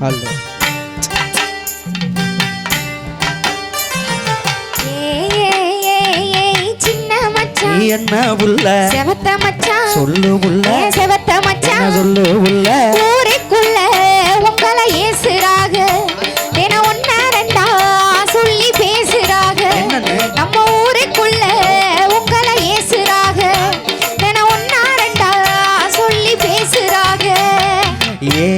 அல்ல. என்ன புள்ள செவத்த மச்சான் சொல்லு புள்ள செவத்த மச்சான் சொல்லு புள்ள ஊருக்குள்ள உங்களை ஏசுறாக தினம் ஒன்னா ரெண்டா சொல்லி பேசுறாக நம்ம ஊருக்குள்ள உங்களை ஏசுறாக தினம் ஒன்னா ரெண்டா சொல்லி பேசுறாக ஏ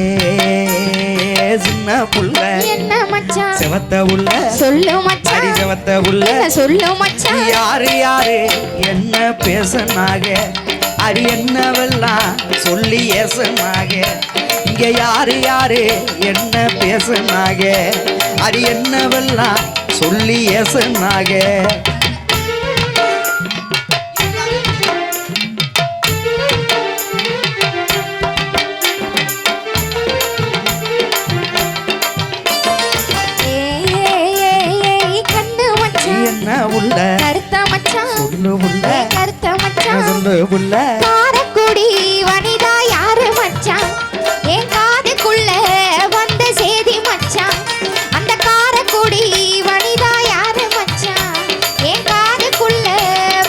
சின்ன புள்ள என்ன மச்சான் செவத்த புள்ள சொல்லு மச்சான் செவத்த புள்ள சொல்லு மச்சான் யாரு யாரு என்ன பேசனாக அது என்னவெல்லாம் சொல்லி ஏசனாக இங்க யாரு யாரு என்ன பேசனாக அது என்னவெல்லாம் சொல்லி ஏசனாக என்ன உள்ள கருத்த மச்சான் சொல்லு உள்ள கருத்த மச்சான் சொல்லு உள்ள காரக்குடி வனிதா யாரு மச்சான் என் காதுக்குள்ள வந்த சேதி மச்சான் அந்த காரக்குடி வனிதா யாரு மச்சான் என் காதுக்குள்ள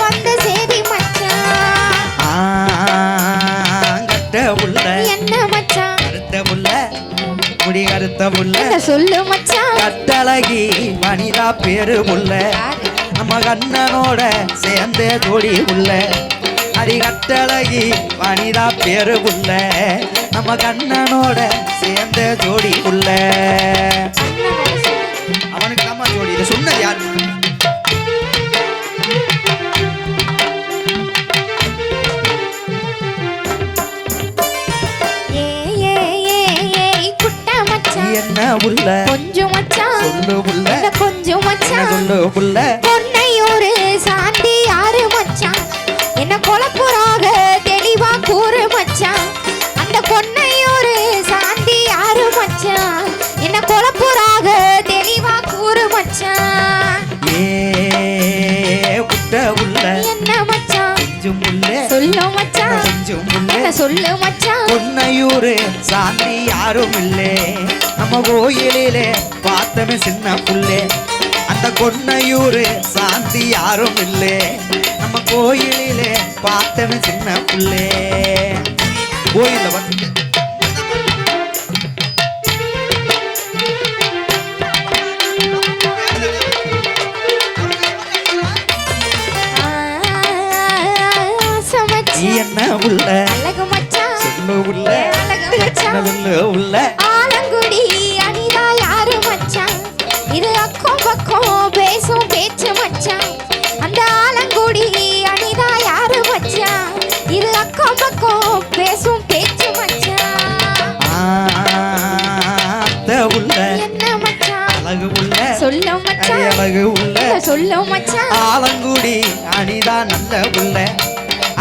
வந்த சேதி மச்சான் கட்ட உள்ள என்ன மச்சான் கருத்த உள்ள முடி கருத்த உள்ள சொல்லு மச்சான் கட்டழகி வனிதா பேரு உள்ள நம்ம கண்ணனோட சேர்ந்த ஜோடி உள்ள அடி கட்டழகி வனிதா பேரு உள்ள நம்ம கண்ணனோட சேர்ந்த ஜோடி உள்ள அவனுக்கு நம்ம ஜோடி இதை சொன்னது யாரு என்ன உள்ள கொஞ்சம் மச்சான் சொல்லு உள்ள கொஞ்சம் மச்சான் சொல்லு உள்ள பொன்னையூரு சாந்தி யாரு மச்சான் என்ன கொலப்புறாக தெளிவா கூறு மச்சான் அந்த பொன்னையூரு சாந்தி யாரு மச்சான் என்ன கொலப்புறாக தெளிவா கூறு மச்சான் ஏ புட்ட உள்ள என்ன மச்சான் கொஞ்சம் உள்ள சொல்லு மச்சான் கொஞ்சம் உள்ள சொல்லு மச்சான் பொன்னையூரு சாந்தி யாரும் இல்லே நம்ம கோயிலிலே பார்த்தமே சின்ன புள்ளே அந்த கொன்னையூரு சாந்தி யாரும் இல்லே நம்ம கோயிலிலே பார்த்தமே சின்ன புள்ளே கோயில வந்து என்ன உள்ள அழகு மச்சான் சொல்லு உள்ள அழகு மச்சான் சொல்லு உள்ள ஆலங்குடி அனிதா யாரு மச்சான் இது அக்கம் பக்கம் பேசும் பேச்சு மச்சான் அந்த ஆலங்குடி அனிதா யாரு மச்சான் இது அக்கம் பக்கம் பேசும் பேச்சு மச்சான் உள்ள என்ன மச்சான் அழகு உள்ள சொல்லு மச்சான் அழகு உள்ள சொல்லு மச்சான் ஆலங்குடி அனிதா நல்ல உள்ள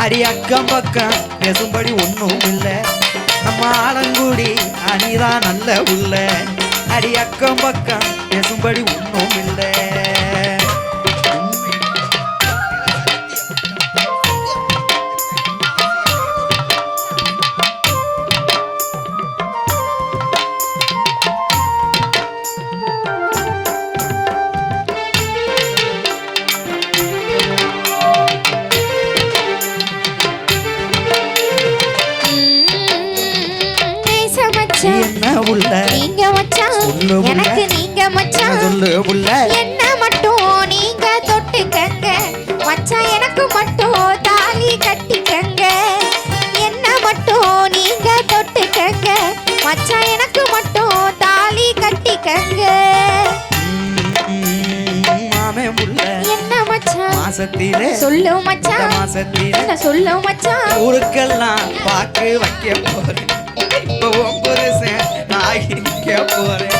அடி அக்கம் பக்கம் பேசும்படி ஒன்றும் இல்லை நம்ம ஆலங்குடி அனிதா நல்ல உள்ள அடி அக்கம் பக்கம் பேசும்படி ஒன்றும் இல்லை என்ன உள்ள நீங்க மச்சான் எனக்கு நீங்க மச்சான் சொல்லு உள்ள என்ன மட்டும் நீங்க தொட்டுக்கங்க மச்சான் எனக்கு மட்டும் தாலி கட்டிக்கங்க என்ன மட்டும் நீங்க தொட்டுக்கங்க மச்சான் எனக்கு மட்டும் தாலி கட்டிக்கங்க மாமே உள்ள என்ன மச்சான் மாசத்திலே சொல்லு மச்சான் மாசத்திலே சொல்லு மச்சான் ஊருக்கெல்லாம் பாக்கு வைக்க போறேன் இப்போ புருஷன் ஆகி நிற்க போறேன்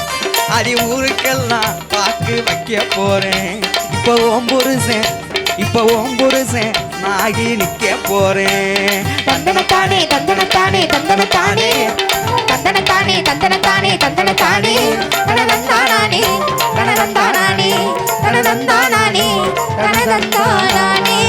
அடி ஊருக்கெல்லாம் பாக்கு வைக்க போறேன் இப்போ புருஷன் ஆகி நிற்க போறேன் தந்தனத்தானே தந்தனத்தானே தந்தனத்தானே தந்தனத்தானே தந்தனத்தானே தந்தனத்தானே தனதந்தானே தனதந்தானே தனதந்தானே தனதந்தானே